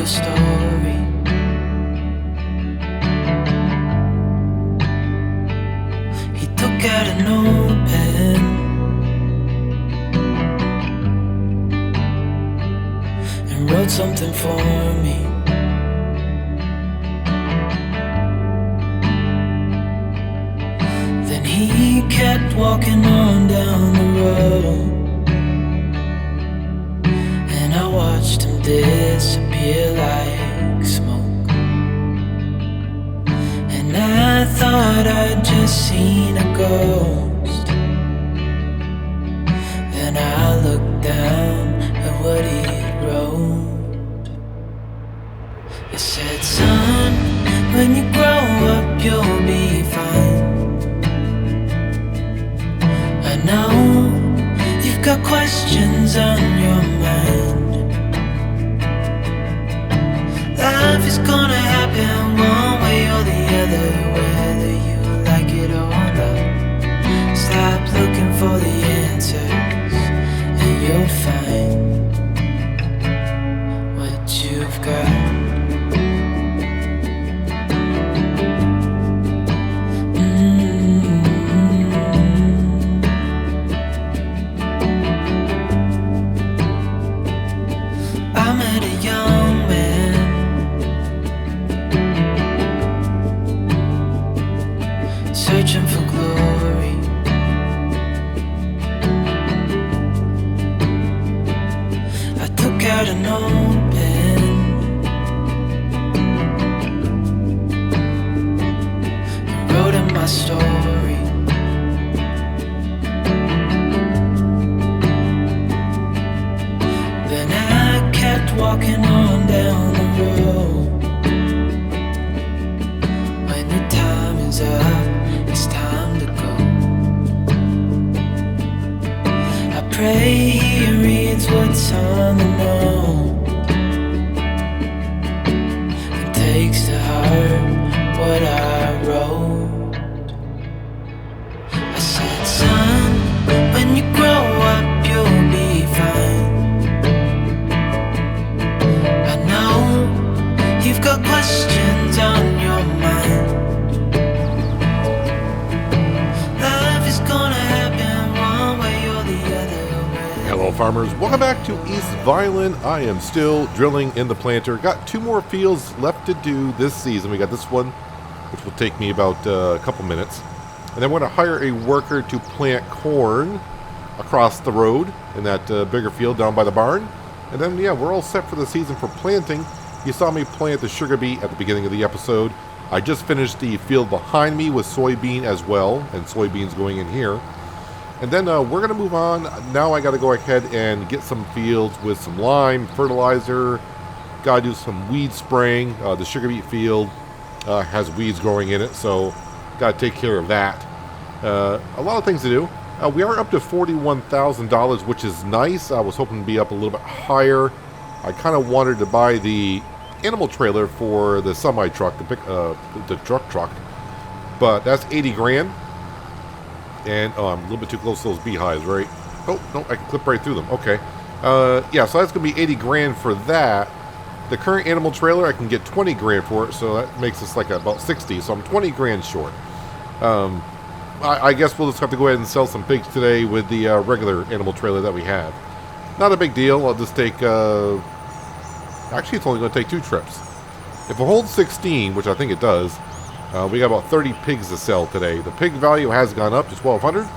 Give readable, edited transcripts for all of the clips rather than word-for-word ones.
a story. He took out a notepad and wrote something for me. Then he kept walking on down the road, and I watched him disappear like smoke. And I thought I'd just seen a ghost. Then I looked down at what he wrote. It said, son, when you grow up you'll be fine. I know you've got questions on your mind. Life is gonna happen one way or the other, whether you like it or not. Stop looking for the answers and you'll find what you've got. I met a young man searching for glory. I took out a notepad and wrote in my story. Then I kept walking on down the road. When your time is up, it's time to go. I pray he reads what's on the note and takes to heart what I wrote. I said, son, when you grow up you'll be fine. I know you've got questions on your mind. Life is gonna happen one way or the other way. Hello farmers, welcome back to East Vineland. I am still drilling in the planter. Got 2 more fields left to do this season. We got this one, which will take me about a couple minutes. And then we're going to hire a worker to plant corn across the road in that bigger field down by the barn. And then, yeah, we're all set for the season for planting. You saw me plant the sugar beet at the beginning of the episode. I just finished the field behind me with soybean as well, and soybeans going in here. And then we're going to move on. Now I got to go ahead and get some fields with some lime, fertilizer. Got to do some weed spraying. The sugar beet field has weeds growing in it, so got to take care of that. A lot of things to do. We are up to $41,000, which is nice. I was hoping to be up a little bit higher. I kind of wanted to buy the animal trailer for the semi truck, the truck, but that's 80 grand. And I'm a little bit too close to those beehives, right? Oh no, I can clip right through them. Okay, yeah, so that's gonna be 80 grand for that. The current animal trailer, I can get 20 grand for it, so that makes us like about 60. So I'm 20 grand short. I guess we'll just have to go ahead and sell some pigs today with the regular animal trailer that we have. Not a big deal. I'll just take... actually, it's only going to take 2 trips. If it holds 16, which I think it does, we got about 30 pigs to sell today. The pig value has gone up to $1,200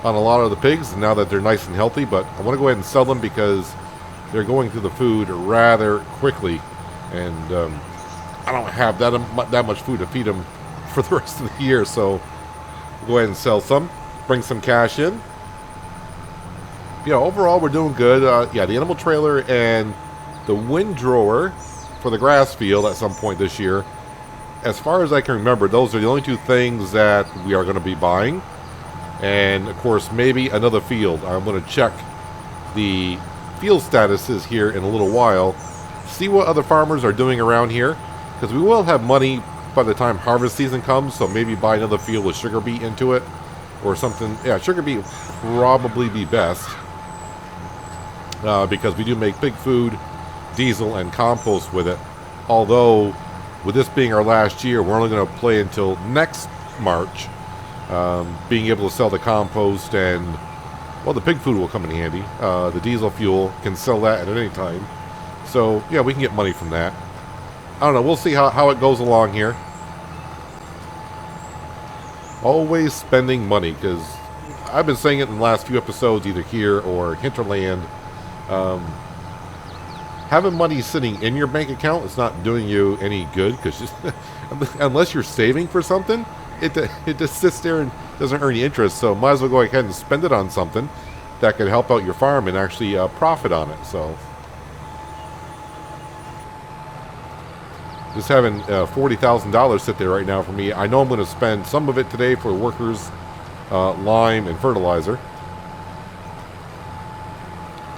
on a lot of the pigs, now that they're nice and healthy, but I want to go ahead and sell them because they're going through the food rather quickly, and I don't have that much food to feed them for the rest of the year, so go ahead and sell some, bring some cash in. Yeah, overall we're doing good. Yeah, the animal trailer and the windrower for the grass field at some point this year. As far as I can remember, those are the only 2 things that we are going to be buying. And of course, maybe another field. I'm going to check the field statuses here in a little while, see what other farmers are doing around here, because we will have money by the time harvest season comes, so maybe buy another field with sugar beet into it or something. Yeah, sugar beet would probably be best because we do make pig food diesel and compost with it. Although, with this being our last year, we're only going to play until next March. Being able to sell the compost and, well, the pig food will come in handy. The diesel fuel, can sell that at any time. So, yeah, we can get money from that. I don't know. We'll see how it goes along here. Always spending money, because I've been saying it in the last few episodes, either here or Hinterland. Having money sitting in your bank account is not doing you any good, because unless you're saving for something, it just sits there and doesn't earn you interest. So might as well go ahead and spend it on something that could help out your farm and actually profit on it. So just having $40,000 sit there right now for me. I know I'm going to spend some of it today for workers, lime, and fertilizer.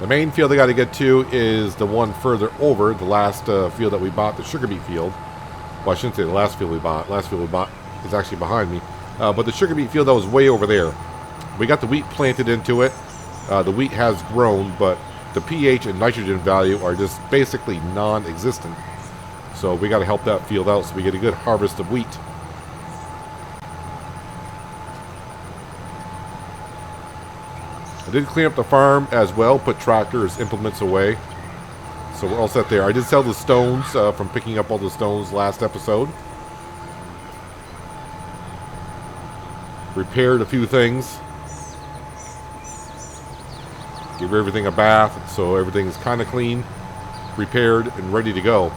The main field I got to get to is the one further over, the last field that we bought, the sugar beet field. Well, I shouldn't say the last field we bought. Last field we bought is actually behind me. But the sugar beet field that was way over there. We got the wheat planted into it. The wheat has grown, but the pH and nitrogen value are just basically non-existent. So we got to help that field out so we get a good harvest of wheat. I did clean up the farm as well, put tractors, implements away. So we're all set there. I did sell the stones from picking up all the stones last episode. Repaired a few things. Give everything a bath so everything's kind of clean, repaired, and ready to go.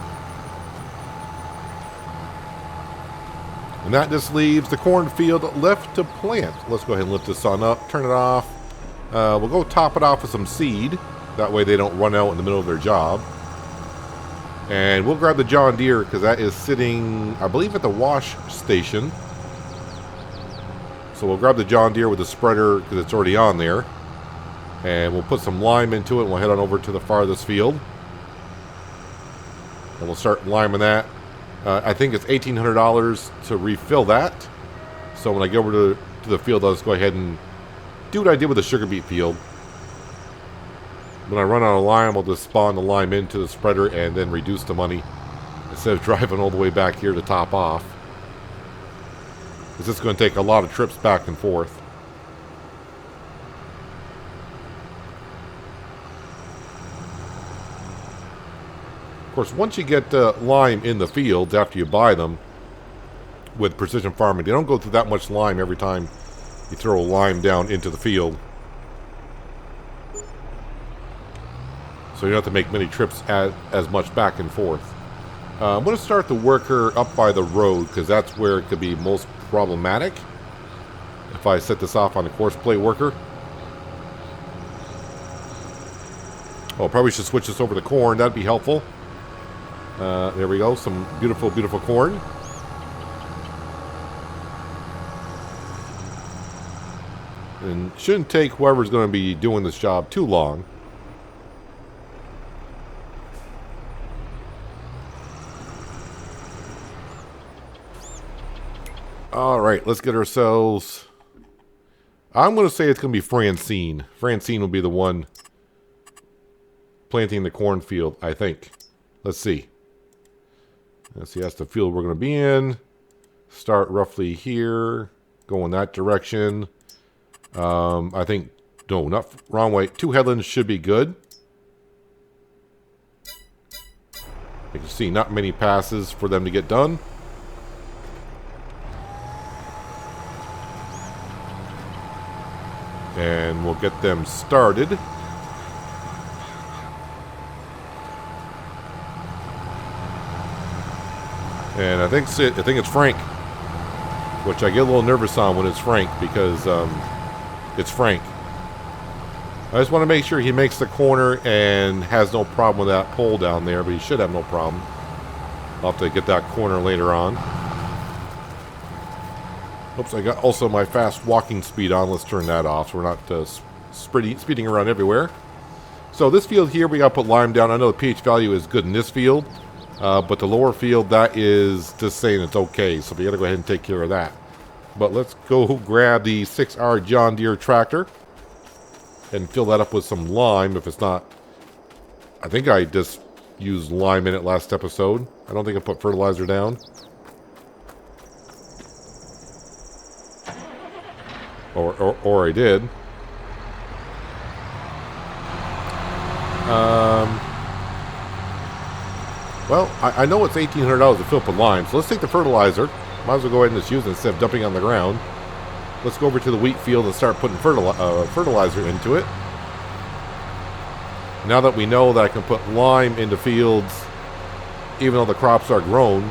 And that just leaves the cornfield left to plant. Let's go ahead and lift this on up, turn it off. We'll go top it off with some seed. That way they don't run out in the middle of their job. And we'll grab the John Deere because that is sitting, I believe, at the wash station. So we'll grab the John Deere with the spreader because it's already on there. And we'll put some lime into it and we'll head on over to the farthest field. And we'll start liming that. I think it's $1,800 to refill that. So when I get over to the field, I'll just go ahead and do what I did with the sugar beet field. When I run out of lime, I'll just spawn the lime into the spreader and then reduce the money instead of driving all the way back here to top off. It's just going to take a lot of trips back and forth. Of course, once you get lime in the fields after you buy them with precision farming, they don't go through that much lime every time you throw lime down into the field. So you don't have to make many trips as much back and forth. I'm going to start the worker up by the road because that's where it could be most problematic if I set this off on the course plate worker. Oh, probably should switch this over to corn. That'd be helpful. There we go. Some beautiful, beautiful corn. And shouldn't take whoever's going to be doing this job too long. Alright, let's get ourselves... I'm going to say it's going to be Francine. Francine will be the one planting the cornfield, I think. Let's see. Let's see, that's the field we're going to be in. Start roughly here. Go in that direction. I think... No, not wrong way. 2 headlands should be good. You can see not many passes for them to get done. And we'll get them started. And I think it's Frank, which I get a little nervous on when it's Frank because it's Frank. I just want to make sure he makes the corner and has no problem with that pole down there, but he should have no problem. I'll have to get that corner later on. Oops, I got also my fast walking speed on. Let's turn that off so we're not speeding around everywhere. So this field here, we got to put lime down. I know the pH value is good in this field, but the lower field, that is just saying it's okay. So we got to go ahead and take care of that. But let's go grab the 6R John Deere tractor and fill that up with some lime if it's not. I think I just used lime in it last episode. I don't think I put fertilizer down. Or I did. Well, I know it's $1,800 to fill up with lime, so let's take the fertilizer. Might as well go ahead and just use it instead of dumping it on the ground. Let's go over to the wheat field and start putting fertilizer into it. Now that we know that I can put lime into fields, even though the crops are grown,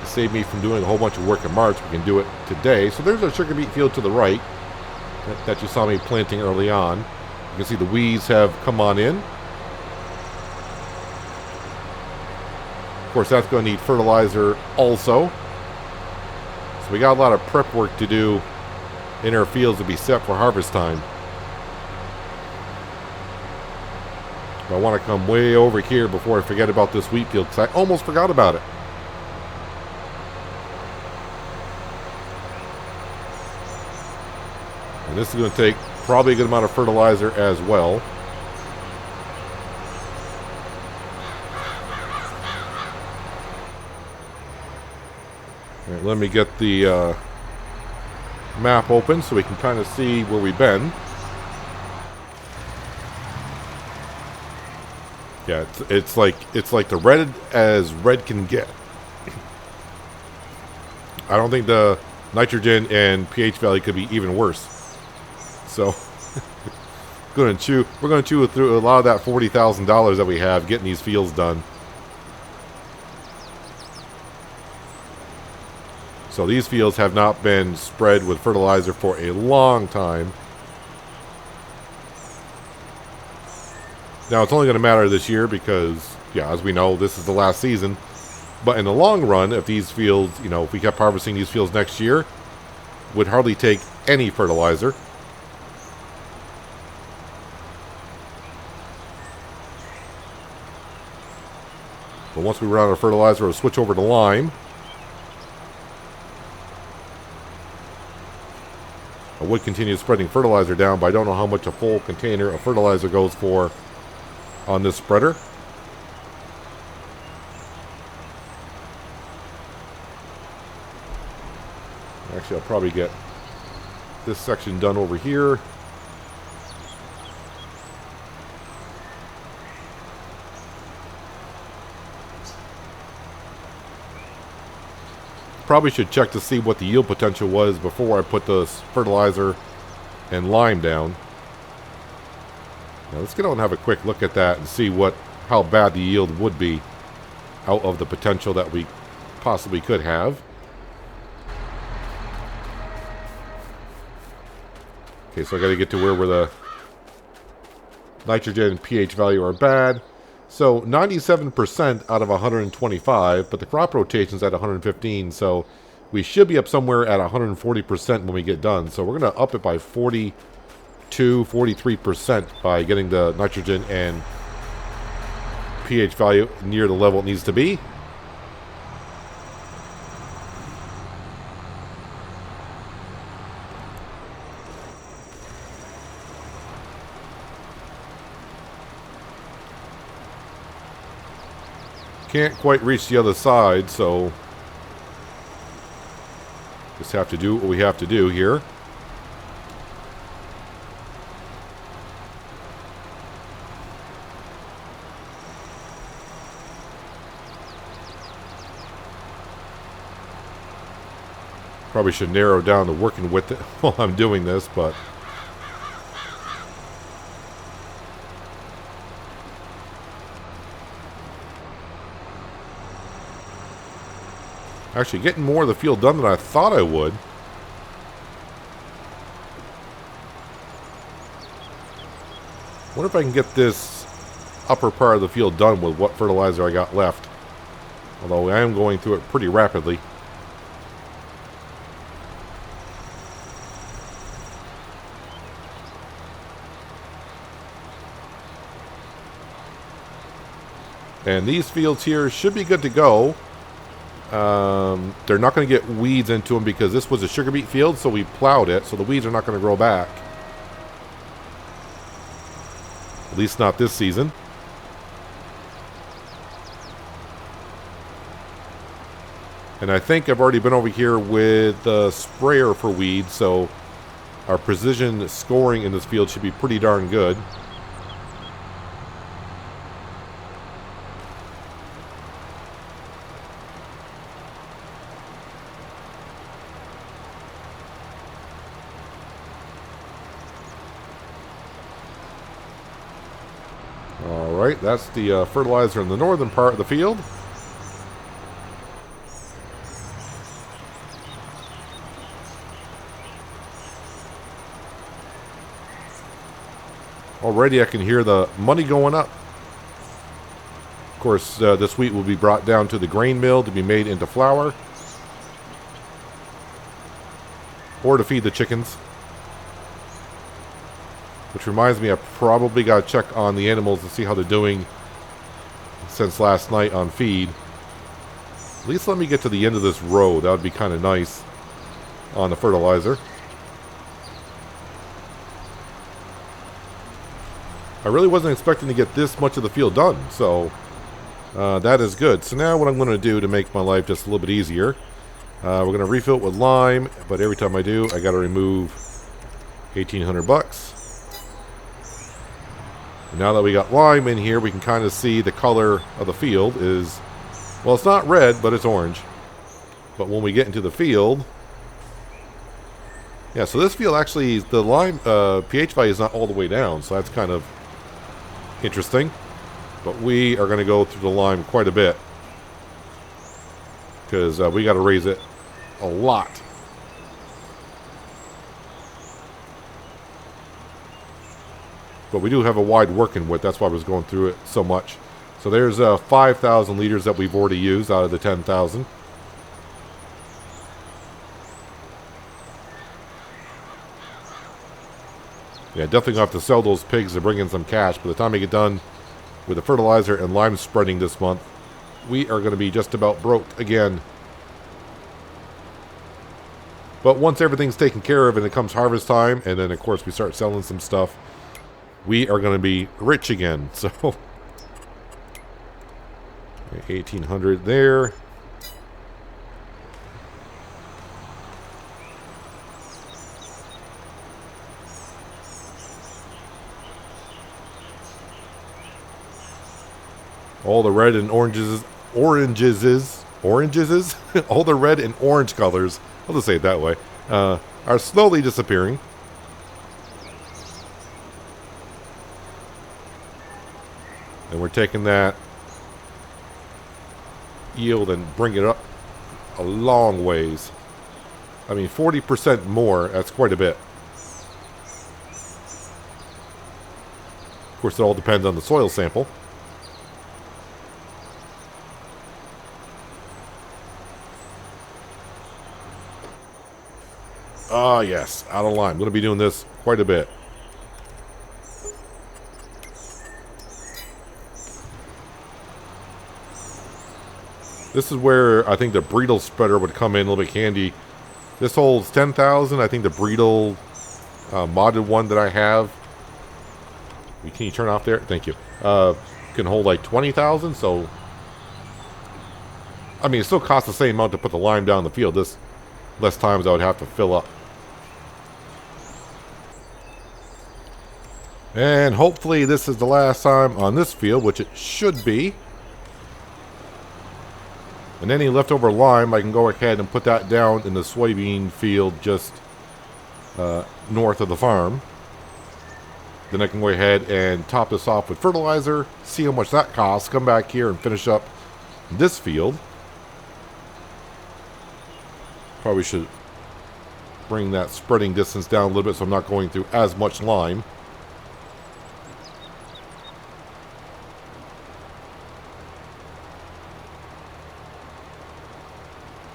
to save me from doing a whole bunch of work in March, we can do it today. So there's a sugar beet field to the right that you saw me planting early on. You can see the weeds have come on in. Of course, that's going to need fertilizer also. So we got a lot of prep work to do in our fields to be set for harvest time. But I want to come way over here before I forget about this wheat field, because I almost forgot about it. And this is going to take probably a good amount of fertilizer as well. All right, let me get the map open so we can kind of see where we've been. Yeah, it's like the red as red can get. I don't think the nitrogen and pH value could be even worse. So we're going to chew through a lot of that $40,000 that we have getting these fields done. So these fields have not been spread with fertilizer for a long time. Now, it's only going to matter this year because, yeah, as we know, this is the last season. But in the long run, if these fields, if we kept harvesting these fields next year, would hardly take any fertilizer. But once we run out of fertilizer, we'll switch over to lime. I would continue spreading fertilizer down, but I don't know how much a full container of fertilizer goes for on this spreader. Actually, I'll probably get this section done over here. Probably should check to see what the yield potential was before I put the fertilizer and lime down. Now let's get on and have a quick look at that and see how bad the yield would be out of the potential that we possibly could have. Okay, so I got to get to where the nitrogen and pH value are bad. So 97% out of 125, but the crop rotation's at 115, so we should be up somewhere at 140% when we get done. So we're going to up it by 43% by getting the nitrogen and pH value near the level it needs to be. Can't quite reach the other side, so just have to do what we have to do here. Probably should narrow down the working width while I'm doing this, but actually getting more of the field done than I thought I would. Wonder if I can get this upper part of the field done with what fertilizer I got left. Although I am going through it pretty rapidly. And these fields here should be good to go. They're not going to get weeds into them because this was a sugar beet field, so we plowed it, so the weeds are not going to grow back. At least not this season. And I think I've already been over here with the sprayer for weeds, so our precision scoring in this field should be pretty darn good. Alright, that's the fertilizer in the northern part of the field. Already I can hear the money going up. Of course, this wheat will be brought down to the grain mill to be made into flour. Or to feed the chickens. Which reminds me, I probably got to check on the animals to see how they're doing since last night on feed. At least let me get to the end of this row. That would be kind of nice on the fertilizer. I really wasn't expecting to get this much of the field done, so that is good. So now what I'm going to do to make my life just a little bit easier, we're going to refill it with lime, but every time I do, I got to remove $1,800. Now that we got lime in here, we can kind of see the color of the field is, well, it's not red, but it's orange. But when we get into the field, yeah, so this field actually, the lime pH value is not all the way down, so that's kind of interesting. But we are going to go through the lime quite a bit because we got to raise it a lot. But we do have a wide working width. That's why I was going through it so much. So there's 5,000 liters that we've already used out of the 10,000. Yeah, definitely going to have to sell those pigs to bring in some cash. By the time we get done with the fertilizer and lime spreading this month, we are going to be just about broke again. But once everything's taken care of and it comes harvest time, and then of course we start selling some stuff, we are going to be rich again. So 1,800 there. All the red and oranges, all the red and orange colors, I'll just say it that way, are slowly disappearing. And we're taking that yield and bring it up a long ways. I mean, 40% more, that's quite a bit. Of course, it all depends on the soil sample. Ah, yes, out of line. I'm going to be doing this quite a bit. This is where I think the Breedle spreader would come in a little bit handy. This holds 10,000. I think the Breedle modded one that I have. Can you turn off there? Thank you. Can hold like 20,000. So, I mean, it still costs the same amount to put the lime down the field. This less times I would have to fill up. And hopefully this is the last time on this field, which it should be. And any leftover lime, I can go ahead and put that down in the soybean field just north of the farm. Then I can go ahead and top this off with fertilizer, see how much that costs, come back here and finish up this field. Probably should bring that spreading distance down a little bit so I'm not going through as much lime.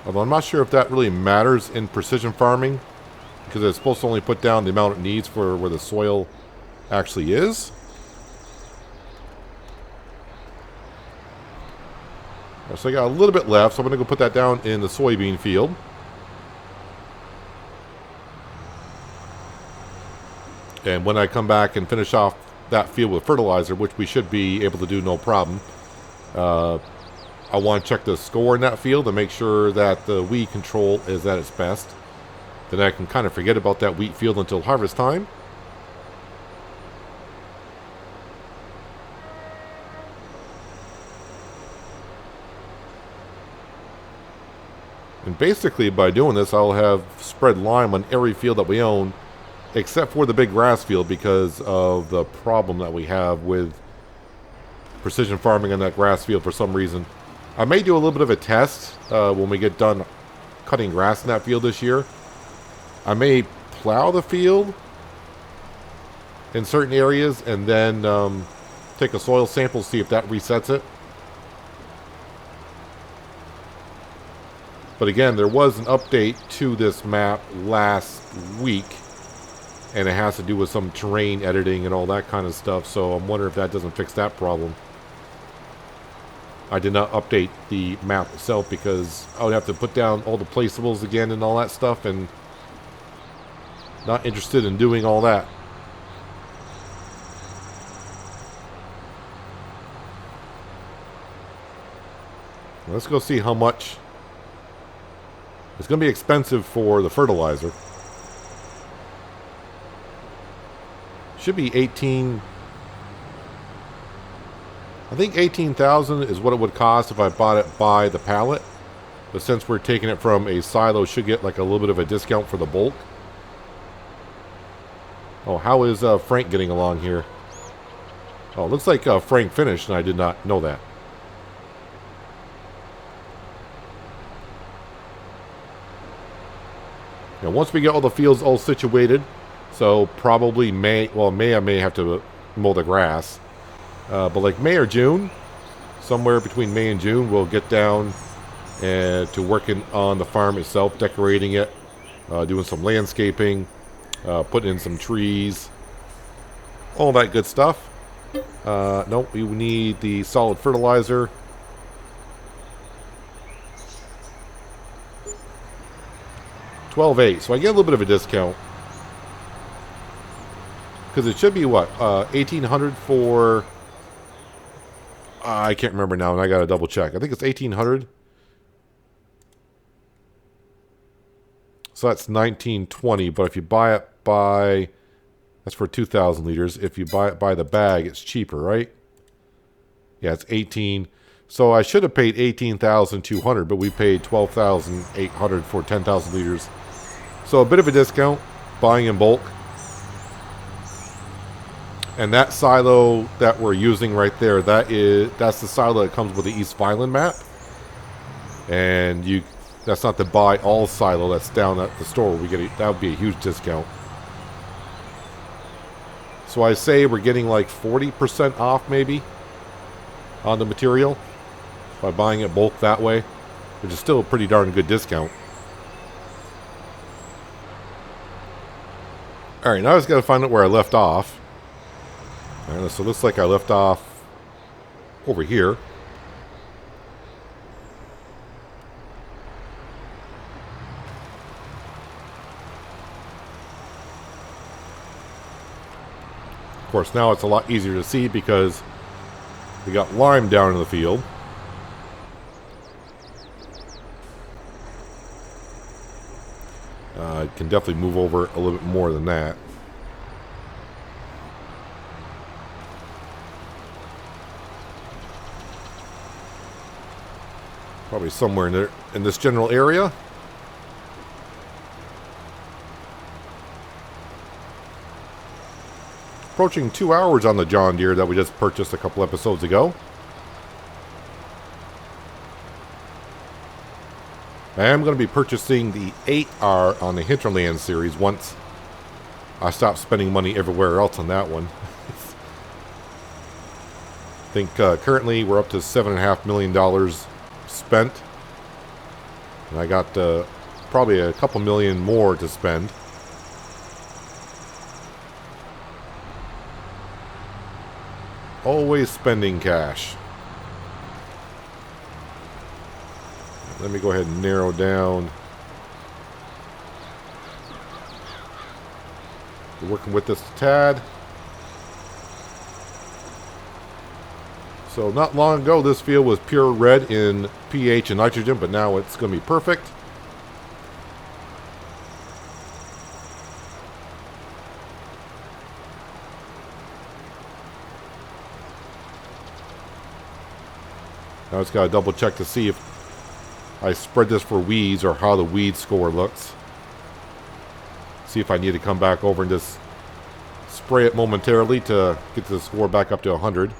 Although I'm not sure if that really matters in precision farming, because it's supposed to only put down the amount it needs for where the soil actually is. So I got a little bit left, so I'm going to go put that down in the soybean field. And when I come back and finish off that field with fertilizer, which we should be able to do no problem, I want to check the score in that field and make sure that the weed control is at its best. Then I can kind of forget about that wheat field until harvest time. And basically by doing this, I'll have spread lime on every field that we own, except for the big grass field because of the problem that we have with precision farming on that grass field for some reason. I may do a little bit of a test when we get done cutting grass in that field this year. I may plow the field in certain areas and then take a soil sample, see if that resets it. But again, there was an update to this map last week, and it has to do with some terrain editing and all that kind of stuff, so I'm wondering if that doesn't fix that problem. I did not update the map itself because I would have to put down all the placeables again and all that stuff, and not interested in doing all that. Let's go see how much. It's going to be expensive for the fertilizer. Should be 18. I think 18,000 is what it would cost if I bought it by the pallet. But since we're taking it from a silo, should get like a little bit of a discount for the bulk. Oh, how is Frank getting along here? Oh, it looks like Frank finished, and I did not know that. Now, once we get all the fields all situated, so probably May I may have to mow the grass. But like May or June, somewhere between May and June, we'll get down to working on the farm itself, decorating it, doing some landscaping, putting in some trees, all that good stuff. Nope, we need the solid fertilizer. $12.8, so I get a little bit of a discount. Because it should be what? $1,800 for... I can't remember now, and I got to double check. I think it's $1,800. So that's $1,920, but if you buy it by... That's for 2,000 liters. If you buy it by the bag, it's cheaper, right? Yeah, it's $18. So I should have paid $18,200, but we paid $12,800 for 10,000 liters. So a bit of a discount, buying in bulk. And that silo that we're using right there, that's the silo that comes with the East Vineland map. And that's not the buy all silo that's down at the store. That would be a huge discount. So I say we're getting like 40% off maybe on the material by buying it bulk that way, which is still a pretty darn good discount. Alright, now I just got to find out where I left off. Alright, so it looks like I left off over here. Of course, now it's a lot easier to see because we got lime down in the field. I can definitely move over a little bit more than that. Probably somewhere in there, in this general area. Approaching 2 hours on the John Deere that we just purchased a couple episodes ago. I am going to be purchasing the 8R on the Hinterland series once I stop spending money everywhere else on that one. I think currently we're up to $7.5 million spent. And I got probably a couple million more to spend. Always spending cash. Let me go ahead and narrow down. We're working with this tad. So not long ago, this field was pure red in pH and nitrogen, but now it's going to be perfect. Now I just got to double check to see if I spread this for weeds or how the weed score looks. See if I need to come back over and just spray it momentarily to get the score back up to 100.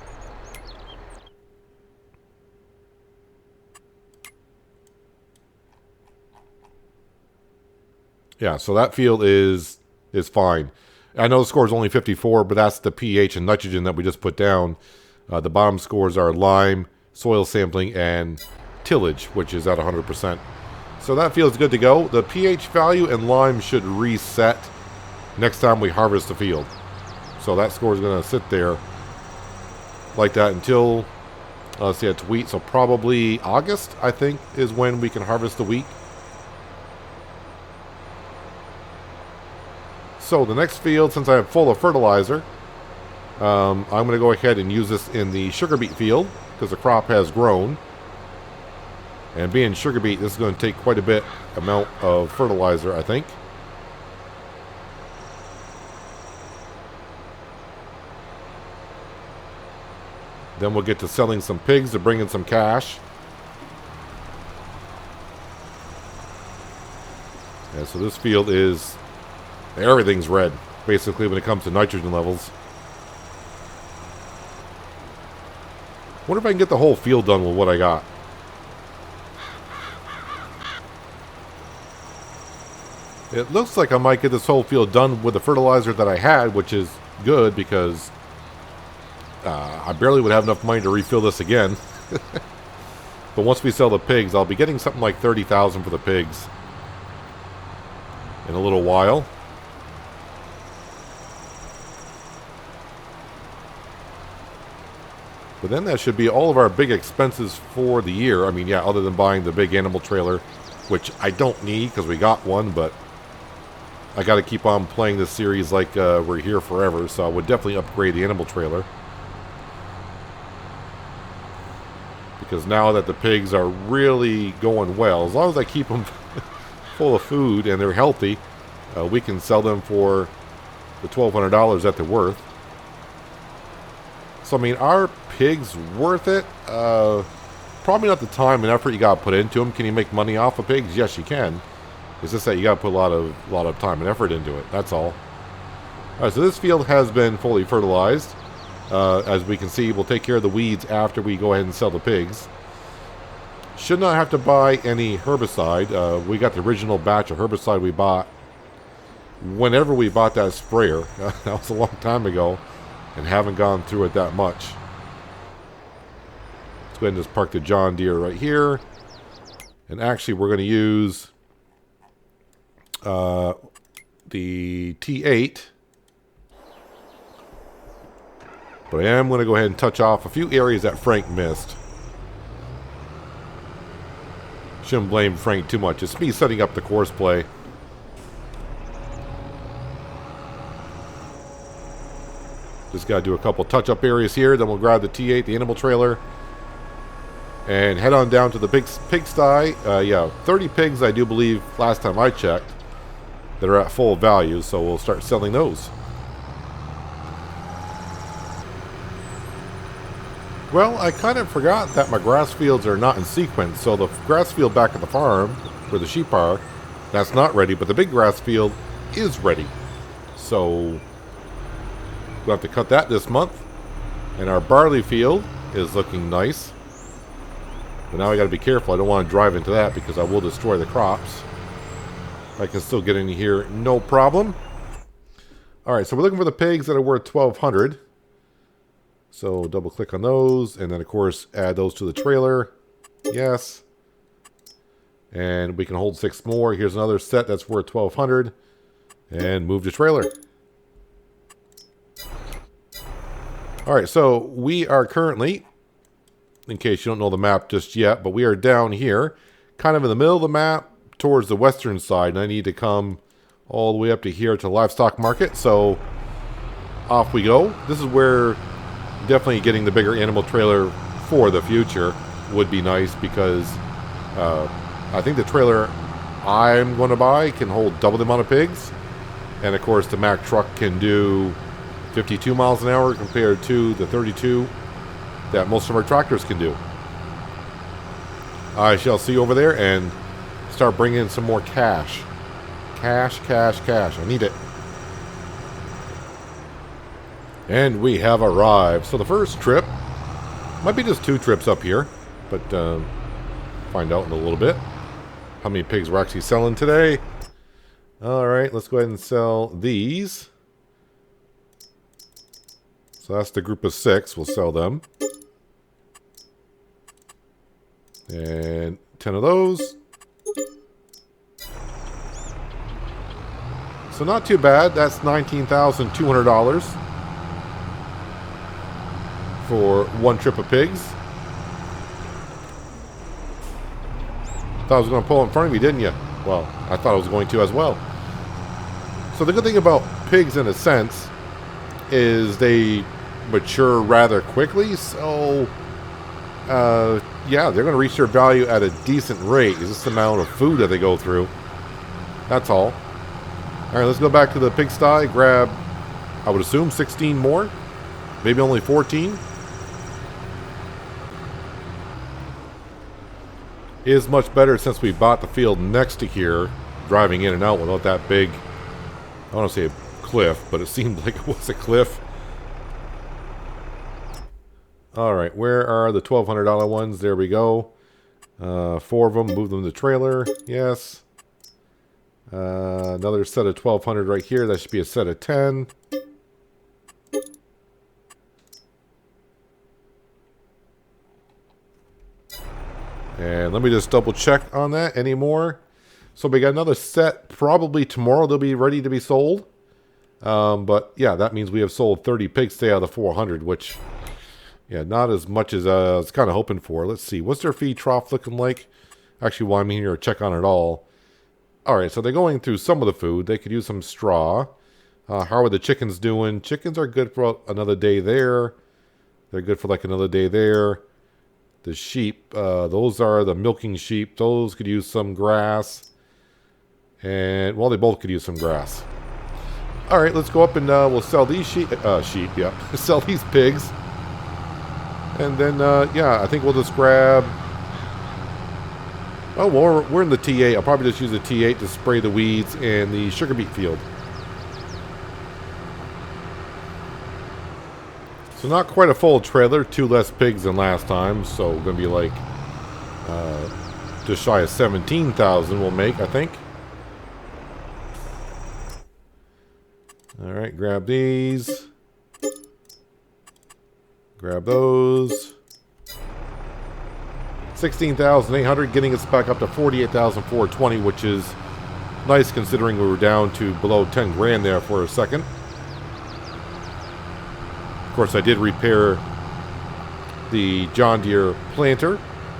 Yeah, so that field is fine. I know the score is only 54, but that's the pH and nitrogen that we just put down. The bottom scores are lime, soil sampling, and tillage, which is at 100%. So that field's good to go. The pH value and lime should reset next time we harvest the field. So that score is going to sit there like that until, let's see, it's wheat. So probably August, I think, is when we can harvest the wheat. So the next field, since I have full of fertilizer, I'm going to go ahead and use this in the sugar beet field because the crop has grown. And being sugar beet, this is going to take quite a bit amount of fertilizer, I think. Then we'll get to selling some pigs to bring in some cash. And so this field is... everything's red, basically, when it comes to nitrogen levels. Wonder if I can get the whole field done with what I got. It looks like I might get this whole field done with the fertilizer that I had, which is good because I barely would have enough money to refill this again. But once we sell the pigs, I'll be getting something like $30,000 for the pigs in a little while. But then that should be all of our big expenses for the year. I mean, yeah, other than buying the big animal trailer, which I don't need because we got one, but I got to keep on playing this series like we're here forever, so I would definitely upgrade the animal trailer. Because now that the pigs are really going well, as long as I keep them full of food and they're healthy, we can sell them for the $1,200 that they're worth. So, I mean, are pigs worth it? Probably not the time and effort you got to put into them. Can you make money off of pigs? Yes, you can. It's just that you got to put a lot of time and effort into it. That's all. All right, so this field has been fully fertilized. As we can see, we'll take care of the weeds after we go ahead and sell the pigs. Should not have to buy any herbicide. We got the original batch of herbicide we bought whenever we bought that sprayer. That was a long time ago. And haven't gone through it that much. Let's go ahead and just park the John Deere right here. And actually, we're going to use the T8. But I am going to go ahead and touch off a few areas that Frank missed. Shouldn't blame Frank too much. It's me setting up the course play. Just got to do a couple touch-up areas here. Then we'll grab the T8, the animal trailer, and head on down to the big pigsty. Yeah, 30 pigs, I do believe, last time I checked, that are at full value. So we'll start selling those. Well, I kind of forgot that my grass fields are not in sequence. So the grass field back at the farm, where the sheep are, that's not ready. But the big grass field is ready. So we'll have to cut that this month. And our barley field is looking nice. But now I got to be careful. I don't want to drive into that because I will destroy the crops. I can still get in here, no problem. All right, so we're looking for the pigs that are worth $1,200. So double click on those, and then of course add those to the trailer. Yes. And we can hold 6 more. Here's another set that's worth $1,200, and move the trailer. All right, so we are currently, in case you don't know the map just yet, but we are down here, kind of in the middle of the map, towards the western side, and I need to come all the way up to here to the livestock market. So off we go. This is where definitely getting the bigger animal trailer for the future would be nice, because I think the trailer I'm going to buy can hold double the amount of pigs. And of course the Mack truck can do 52 miles an hour compared to the 32 that most of our tractors can do. I shall see you over there and start bringing in some more cash. Cash, cash, cash. I need it. And we have arrived. So the first trip might be just 2 trips up here, but find out in a little bit how many pigs we're actually selling today. Alright, let's go ahead and sell these. So that's the group of 6. We'll sell them. And 10 of those. So not too bad. That's $19,200 for 1 trip of pigs. Thought I was going to pull in front of you, didn't you? Well, I thought I was going to as well. So the good thing about pigs, in a sense, is they mature rather quickly. So, yeah, they're going to reach their value at a decent rate. It's just the amount of food that they go through. That's all. All right, let's go back to the pigsty. Grab, I would assume, 16 more. Maybe only 14. It is much better since we bought the field next to here, driving in and out without that big, I don't want to say a cliff, but it seemed like it was a cliff. Alright, where are the $1,200 ones? There we go. 4 of them, move them to the trailer. Yes. Another set of 1,200 right here. That should be a set of 10. And let me just double check on that. Any more? So we got another set. Probably tomorrow they'll be ready to be sold. But yeah, that means we have sold 30 pigs today out of the 400, which, yeah, not as much as I was kind of hoping for. Let's see. What's their feed trough looking like? Actually, while I'm here to check on it all. Alright, so they're going through some of the food. They could use some straw. How are the chickens doing? Chickens are good for another day there. They're good for like another day there. The sheep, those are the milking sheep. Those could use some grass. And, well, they both could use some grass. Alright, let's go up and we'll sell these sheep, yeah. Sell these pigs. And then, yeah, I think we'll just grab... Oh, well, we're in the T8. I'll probably just use the T8 to spray the weeds in the sugar beet field. So not quite a full trailer, 2 less pigs than last time, so we're going to be like just shy of 17,000 we'll make, I think. Alright, grab these. Grab those. 16,800, getting us back up to 48,420, which is nice considering we were down to below 10 grand there for a second. Of course, I did repair the John Deere planter,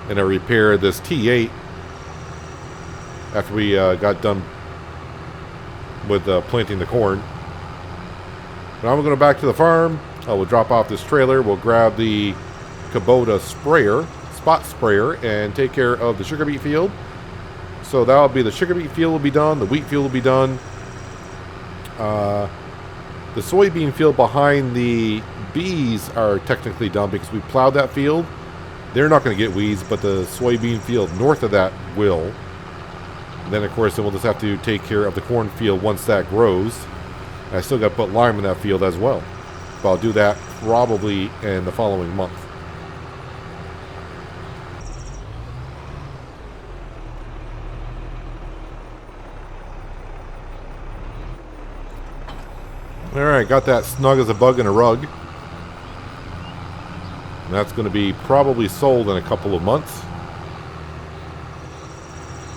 and I repaired this T8 after we got done with planting the corn. Now we're going to back to the farm. We'll drop off this trailer. We'll grab the Kubota sprayer, spot sprayer, and take care of the sugar beet field. So that'll be the sugar beet field will be done. The wheat field will be done. The soybean field behind the bees are technically done because we plowed that field. They're not going to get weeds, but the soybean field north of that will. And then, of course, then we'll just have to take care of the cornfield once that grows. And I still got to put lime in that field as well. But I'll do that probably in the following month. Alright, got that snug as a bug in a rug. And that's going to be probably sold in a couple of months.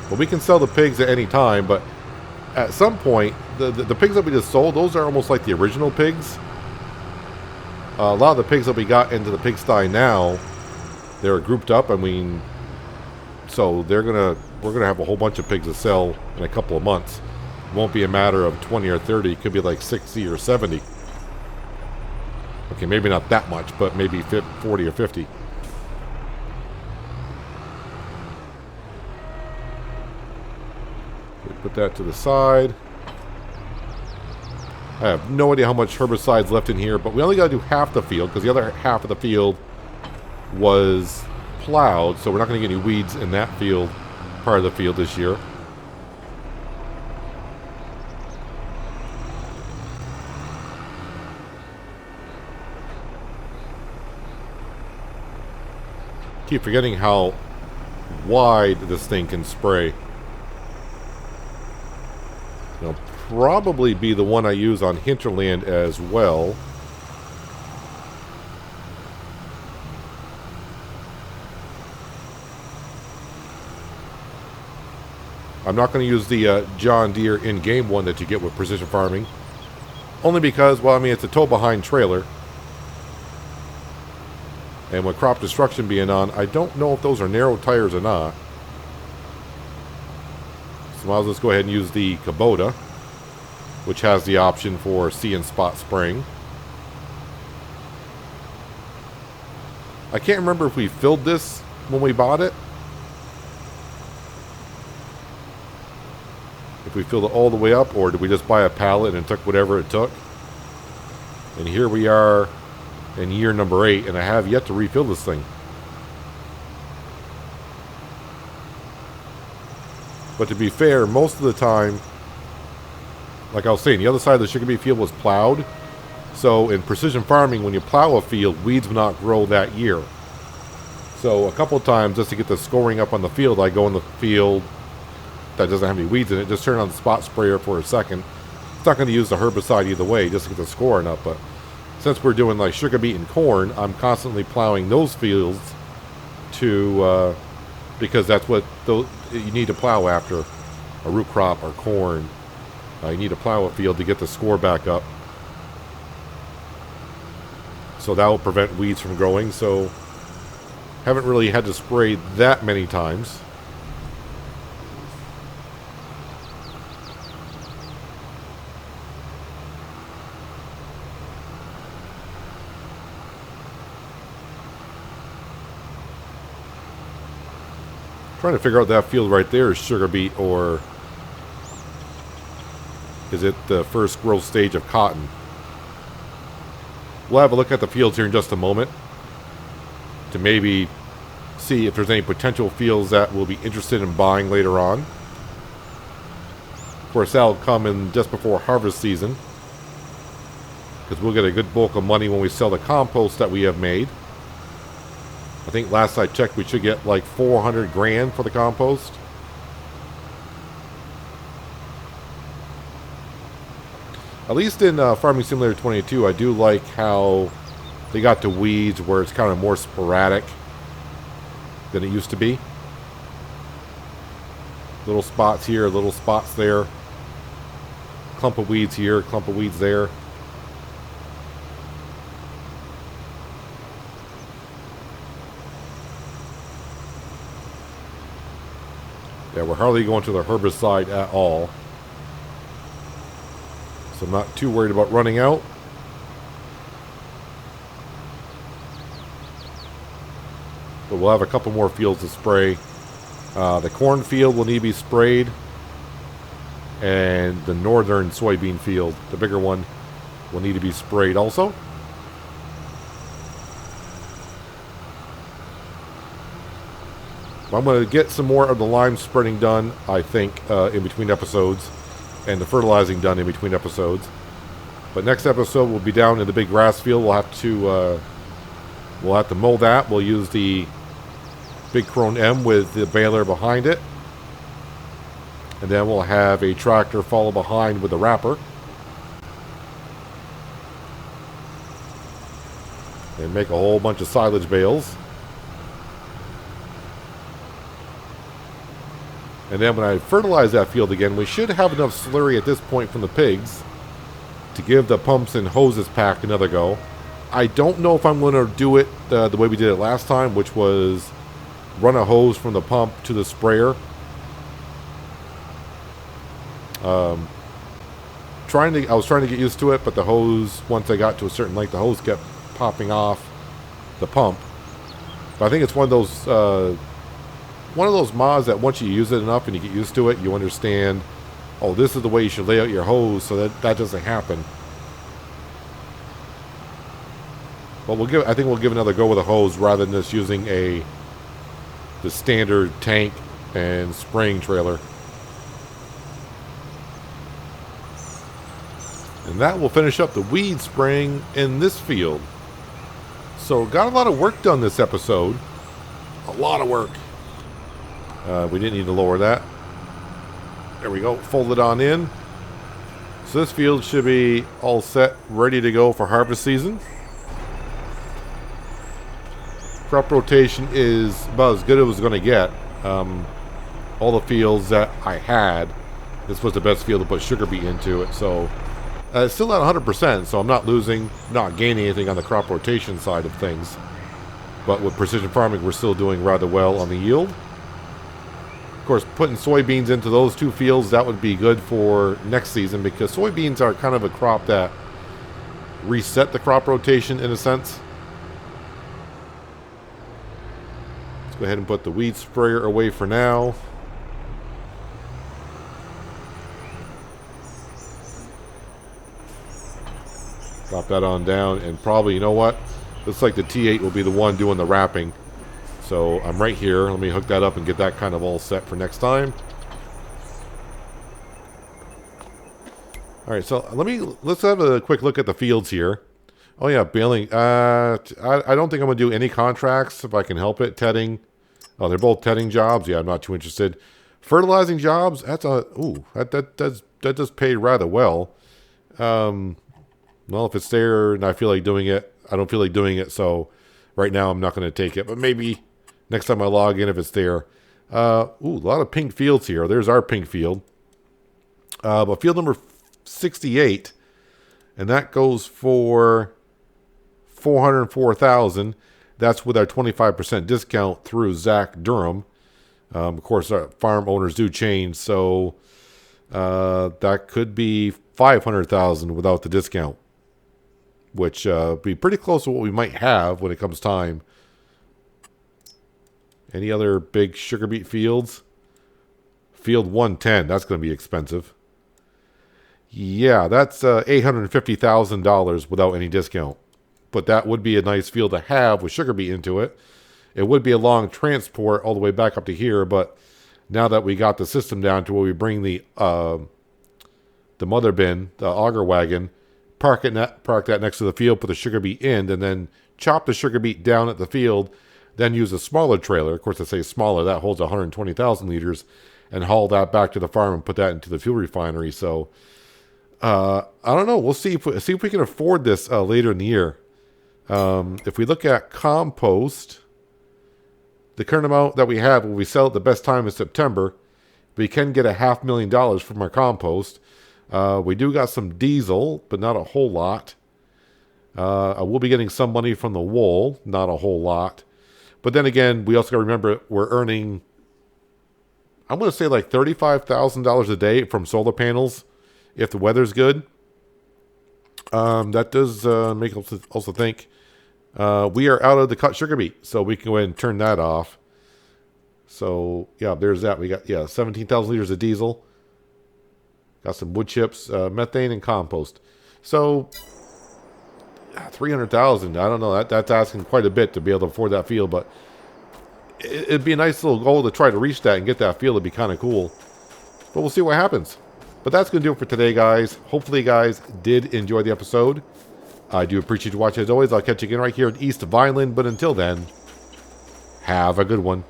But we can sell the pigs at any time, but at some point, the pigs that we just sold, those are almost like the original pigs. A lot of the pigs that we got into the pigsty now, they're grouped up. I mean, so we're gonna have a whole bunch of pigs to sell in a couple of months. It won't be a matter of 20 or 30. It could be like 60 or 70. Okay, maybe not that much, but maybe 40 or 50. Put that to the side. I have no idea how much herbicide's left in here, but we only got to do half the field because the other half of the field was plowed, so we're not going to get any weeds in that field, part of the field this year. Keep forgetting how wide this thing can spray. It'll probably be the one I use on Hinterland as well. I'm not going to use the John Deere in-game one that you get with precision farming. Only because, well, I mean, it's a tow-behind trailer. And with crop destruction being on, I don't know if those are narrow tires or not. So I'll just go ahead and use the Kubota, which has the option for see and spot spraying. I can't remember if we filled this when we bought it. If we filled it all the way up, or did we just buy a pallet and took whatever it took? And here we are in year number 8, and I have yet to refill this thing. But to be fair, most of the time, like I was saying, the other side of the sugar beet field was plowed. So in precision farming, when you plow a field, weeds will not grow that year. So a couple of times, just to get the scoring up on the field, I go in the field that doesn't have any weeds in it, just turn on the spot sprayer for a second. It's not going to use the herbicide either way, just to get the scoring up. But since we're doing like sugar beet and corn, I'm constantly plowing those fields to because that's what you need to plow after a root crop or corn. You need to plow a field to get the score back up. So that will prevent weeds from growing. So haven't really had to spray that many times. Trying to figure out that field right there is sugar beet, or is it the first growth stage of cotton? We'll have a look at the fields here in just a moment to maybe see if there's any potential fields that we'll be interested in buying later on. Of course, that'll come in just before harvest season, because we'll get a good bulk of money when we sell the compost that we have made. I think last I checked, we should get like 400 grand for the compost. At least in Farming Simulator 22, I do like how they got to weeds where it's kind of more sporadic than it used to be. Little spots here, little spots there. Clump of weeds here, clump of weeds there. Yeah, we're hardly going to the herbicide at all. So I'm not too worried about running out. But we'll have a couple more fields to spray. The corn field will need to be sprayed. And the northern soybean field, the bigger one, will need to be sprayed also. I'm going to get some more of the lime spreading done, I think, in between episodes, and the fertilizing done in between episodes. But next episode we'll be down in the big grass field. We'll have to mow that. We'll use the big Krone M with the baler behind it, and then we'll have a tractor follow behind with the wrapper, and make a whole bunch of silage bales. And then when I fertilize that field again, we should have enough slurry at this point from the pigs to give the pumps and hoses pack another go. I don't know if I'm going to do it the way we did it last time, which was run a hose from the pump to the sprayer. I was trying to get used to it, but the hose, once I got to a certain length, the hose kept popping off the pump. But I think it's one of those mods that once you use it enough and you get used to it, you understand Oh, this is the way you should lay out your hose so that doesn't happen. But I think we'll give another go with a hose rather than just using the standard tank and spraying trailer. And that will finish up the weed spraying in this field. So got a lot of work done this episode. A lot of work. We didn't need to lower that. There we go. Fold it on in. So this field should be all set, ready to go for harvest season. Crop rotation is about as good as it was going to get. All the fields that I had, this was the best field to put sugar beet into it. So it's still at 100%, so I'm not losing, not gaining anything on the crop rotation side of things. But with precision farming, we're still doing rather well on the yield. Of course, putting soybeans into those two fields, that would be good for next season, because soybeans are kind of a crop that reset the crop rotation in a sense. Let's go ahead and put the weed sprayer away for now. Drop that on down, and probably, you know what? Looks like the T8 will be the one doing the wrapping. So I'm right here. Let me hook that up and get that kind of all set for next time. All right, so let's have a quick look at the fields here. Oh yeah, baling. I don't think I'm gonna do any contracts if I can help it. Tedding. Oh, they're both tedding jobs. Yeah, I'm not too interested. Fertilizing jobs. That does pay rather well. Well, if it's there and I feel like doing it, I don't feel like doing it. So right now I'm not going to take it. But maybe next time I log in if it's there. A lot of pink fields here. There's our pink field. But field number 68. And that goes for $404,000. That's with our 25% discount through Zach Durham. Of course, our farm owners do change. So that could be $500,000 without the discount, which be pretty close to what we might have when it comes time. Any other big sugar beet fields? Field 110, that's going to be expensive. Yeah, that's $850,000 without any discount. But that would be a nice field to have with sugar beet into it. It would be a long transport all the way back up to here, but now that we got the system down to where we bring the mother bin, the auger wagon, park that next to the field, put the sugar beet in, and then chop the sugar beet down at the field, then use a smaller trailer. Of course, I say smaller, that holds 120,000 liters, and haul that back to the farm and put that into the fuel refinery. So, I don't know. We'll see if we can afford this later in the year. If we look at compost, the current amount that we have when we sell at the best time is September, we can get $500,000 from our compost. We do got some diesel, but not a whole lot. I will be getting some money from the wool, not a whole lot. But then again, we also got to remember we're earning, I'm going to say like $35,000 a day from solar panels if the weather's good. That does make us also think we are out of the cut sugar beet, so we can go ahead and turn that off. So yeah, there's that. We got 17,000 liters of diesel. Got some wood chips, methane, and compost. So, 300,000. I don't know. That's asking quite a bit to be able to afford that field, but it'd be a nice little goal to try to reach that and get that field. It'd be kind of cool. But we'll see what happens. But that's going to do it for today, guys. Hopefully, you guys did enjoy the episode. I do appreciate you watching as always. I'll catch you again right here in East Vineland. But until then, have a good one.